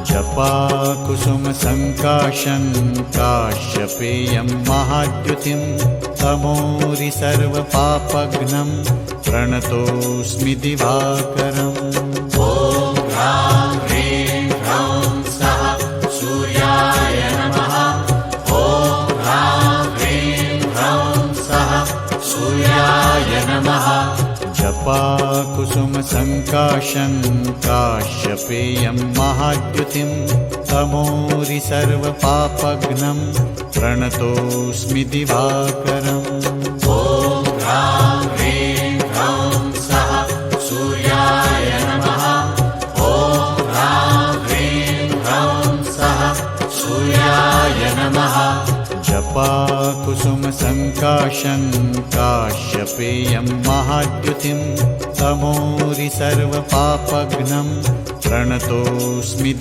जपाकुसुमसङ्काशं काश्यपेयं महाद्युतिं तमोरि सर्वपापघ्नं प्रणतोऽस्मि दिवाकरम्। ॐ ह्रां ह्रीं ह्रौं सः सूर्याय नमः। ॐ ह्रां ह्रीं ह्रौं सः सूर्याय नमः। जपाकुसुमसङ्काशं काश्यपेयं महाद्युतिं तमोरि सर्वपापघ्नं प्रणतोऽस्मि दिवाकरम्। ॐ ह्रां ह्रीं ह्रौं सः सूर्याय नमः। ॐ ह्रां ह्रीं ह्रौं सः सूर्याय नमः। जपाकुसुमसङ्काशं काश्यपेयं महाद्युतिं तमोरि सर्वपापघ्नं प्रणतोऽस्मि